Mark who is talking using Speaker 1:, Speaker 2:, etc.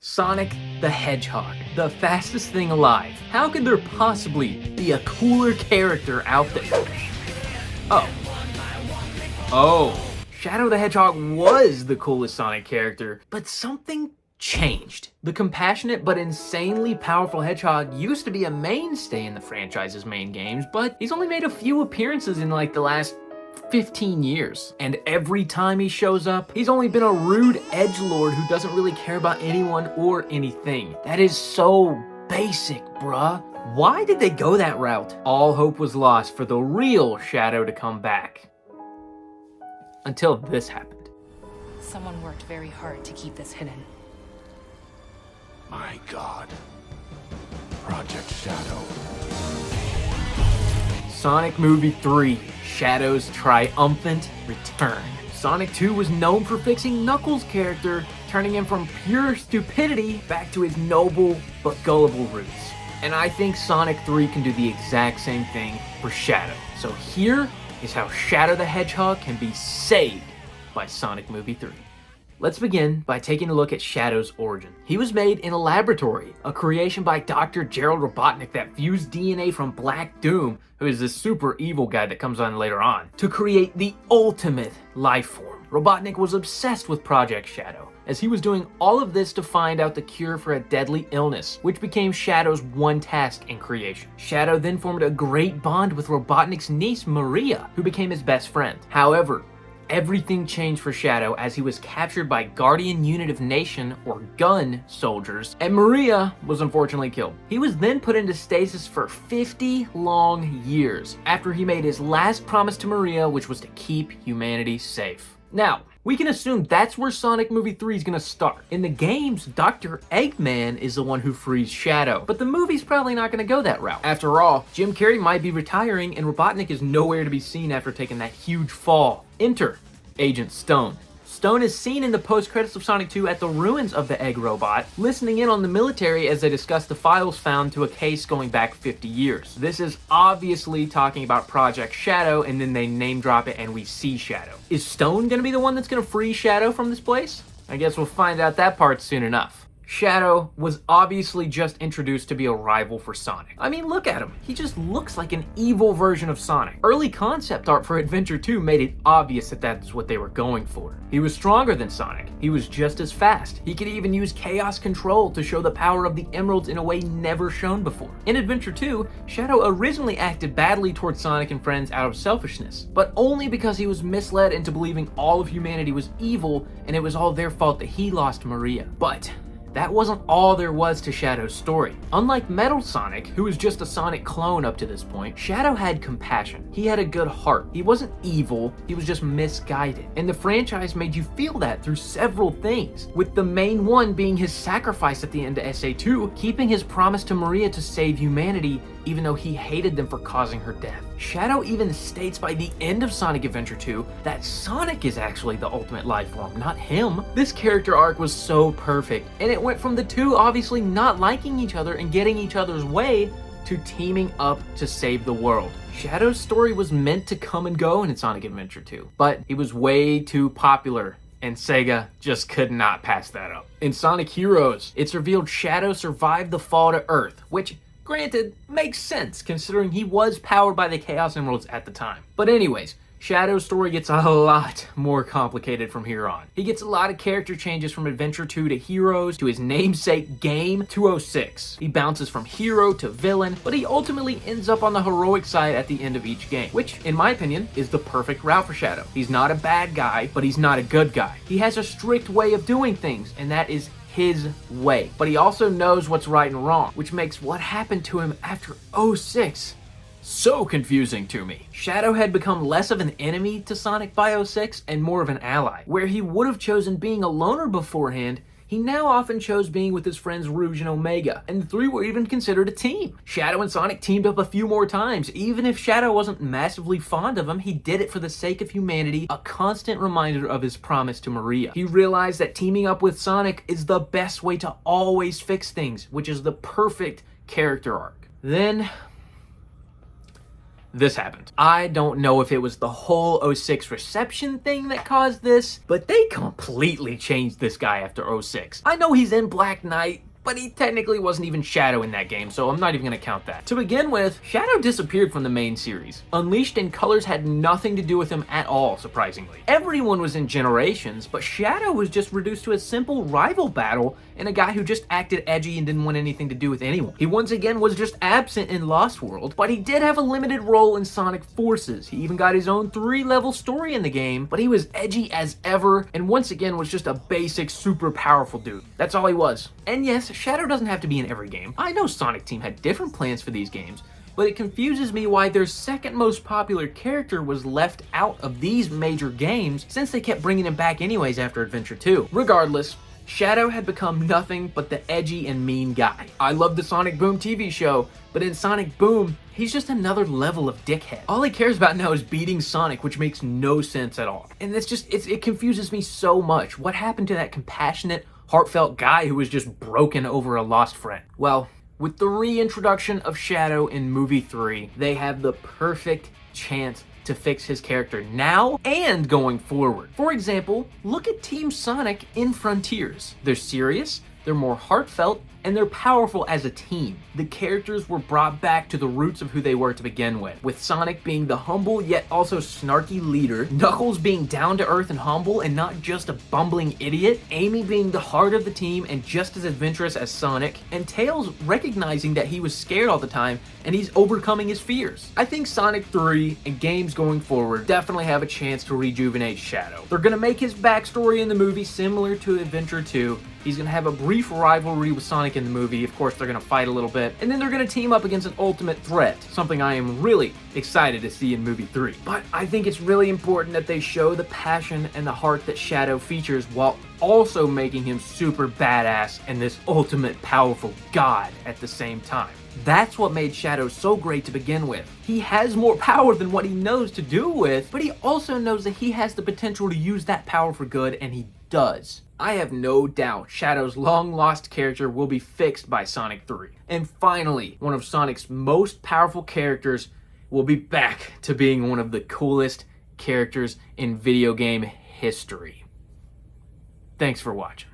Speaker 1: Sonic the Hedgehog, the fastest thing alive. How could there possibly be a cooler character out there? Oh, Shadow the Hedgehog was the coolest Sonic character, but something changed. The compassionate but insanely powerful Hedgehog used to be a mainstay in the franchise's main games, but he's only made a few appearances in like the last 15 years. And every time he shows up, he's only been a rude edgelord who doesn't really care about anyone or anything. That is so basic, bruh. Why did they go that route? All hope was lost for the real Shadow to come back. Until this happened.
Speaker 2: Someone worked very hard to keep this hidden.
Speaker 3: My God. Project Shadow.
Speaker 1: Sonic Movie 3, Shadow's triumphant return. Sonic 2 was known for fixing Knuckles' character, turning him from pure stupidity back to his noble but gullible roots. And I think Sonic 3 can do the exact same thing for Shadow. So here is how Shadow the Hedgehog can be saved by Sonic Movie 3. Let's begin by taking a look at Shadow's origin. He was made in a laboratory, a creation by Dr. Gerald Robotnik that fused DNA from Black Doom, who is this super evil guy that comes on later on, to create the ultimate life form. Robotnik was obsessed with Project Shadow, as he was doing all of this to find out the cure for a deadly illness, which became Shadow's one task in creation. Shadow then formed a great bond with Robotnik's niece, Maria, who became his best friend. However, everything changed for Shadow as he was captured by Guardian Unit of Nation, or GUN, soldiers, and Maria was unfortunately killed. He was then put into stasis for 50 long years after he made his last promise to Maria, which was to keep humanity safe. Now, we can assume that's where Sonic Movie 3 is gonna start. In the games, Dr. Eggman is the one who frees Shadow, but the movie's probably not gonna go that route. After all, Jim Carrey might be retiring and Robotnik is nowhere to be seen after taking that huge fall. Enter Agent Stone. Stone is seen in the post-credits of Sonic 2 at the ruins of the Egg Robot, listening in on the military as they discuss the files found to a case going back 50 years. This is obviously talking about Project Shadow, and then they name drop it and we see Shadow. Is Stone gonna be the one that's gonna free Shadow from this place? I guess we'll find out that part soon enough. Shadow was obviously just introduced to be a rival for Sonic. I mean, look at him. He just looks like an evil version of Sonic. Early concept art for Adventure 2 made it obvious that that's what they were going for. He was stronger than Sonic. He was just as fast. He could even use chaos control to show the power of the emeralds in a way never shown before. In Adventure 2, Shadow originally acted badly towards Sonic and friends out of selfishness, but only because he was misled into believing all of humanity was evil and it was all their fault that he lost Maria. But that wasn't all there was to Shadow's story. Unlike Metal Sonic, who was just a Sonic clone up to this point, Shadow had compassion. He had a good heart. He wasn't evil, he was just misguided. And the franchise made you feel that through several things, with the main one being his sacrifice at the end of SA2, keeping his promise to Maria to save humanity even though he hated them for causing her death. Shadow even states by the end of Sonic Adventure 2 that Sonic is actually the ultimate life form, not him. This character arc was so perfect, and it went from the two obviously not liking each other and getting each other's way to teaming up to save the world. Shadow's story was meant to come and go in Sonic Adventure 2, but he was way too popular, and Sega just could not pass that up. In Sonic Heroes, it's revealed Shadow survived the fall to Earth, which granted, makes sense considering he was powered by the Chaos Emeralds at the time. But anyways, Shadow's story gets a lot more complicated from here on. He gets a lot of character changes from Adventure 2 to Heroes to his namesake game 206. He bounces from hero to villain, but he ultimately ends up on the heroic side at the end of each game, which, in my opinion, is the perfect route for Shadow. He's not a bad guy, but he's not a good guy. He has a strict way of doing things, and that is his way. But he also knows what's right and wrong, which makes what happened to him after 06 so confusing to me. Shadow had become less of an enemy to Sonic by 06 and more of an ally. Where he would have chosen being a loner beforehand, he now often chose being with his friends Rouge and Omega, and the three were even considered a team. Shadow and Sonic teamed up a few more times. Even if Shadow wasn't massively fond of him, he did it for the sake of humanity, a constant reminder of his promise to Maria. He realized that teaming up with Sonic is the best way to always fix things, which is the perfect character arc. Then this happened. I don't know if it was the whole 06 reception thing that caused this, but they completely changed this guy after 06. I know he's in Black Knight, but he technically wasn't even Shadow in that game, so I'm not even gonna count that. To begin with, Shadow disappeared from the main series. Unleashed and Colors had nothing to do with him at all, surprisingly. Everyone was in Generations, but Shadow was just reduced to a simple rival battle and a guy who just acted edgy and didn't want anything to do with anyone. He once again was just absent in Lost World, but he did have a limited role in Sonic Forces. He even got his own 3-level story in the game, but he was edgy as ever, and once again was just a basic, super powerful dude. That's all he was. And yes, Shadow doesn't have to be in every game. I know Sonic Team had different plans for these games, but it confuses me why their second most popular character was left out of these major games since they kept bringing him back anyways after Adventure 2. Regardless, Shadow had become nothing but the edgy and mean guy. I love the Sonic Boom TV show, but in Sonic Boom, he's just another level of dickhead. All he cares about now is beating Sonic, which makes no sense at all. And it confuses me so much. What happened to that compassionate, heartfelt guy who was just broken over a lost friend? Well, with the reintroduction of Shadow in movie 3, they have the perfect chance to fix his character now and going forward. For example, look at Team Sonic in Frontiers. They're serious, they're more heartfelt, and they're powerful as a team. The characters were brought back to the roots of who they were to begin with Sonic being the humble yet also snarky leader, Knuckles being down to earth and humble and not just a bumbling idiot, Amy being the heart of the team and just as adventurous as Sonic, and Tails recognizing that he was scared all the time and he's overcoming his fears. I think Sonic 3 and games going forward definitely have a chance to rejuvenate Shadow. They're gonna make his backstory in the movie similar to Adventure 2. He's gonna have a brief rivalry with Sonic in the movie. Of course, they're gonna fight a little bit. And then they're gonna team up against an ultimate threat, something I am really excited to see in movie 3. But I think it's really important that they show the passion and the heart that Shadow features while also making him super badass and this ultimate powerful god at the same time. That's what made Shadow so great to begin with. He has more power than what he knows to do with, but he also knows that he has the potential to use that power for good, and he does. I have no doubt Shadow's long-lost character will be fixed by Sonic 3. And finally, one of Sonic's most powerful characters will be back to being one of the coolest characters in video game history. Thanks for watching.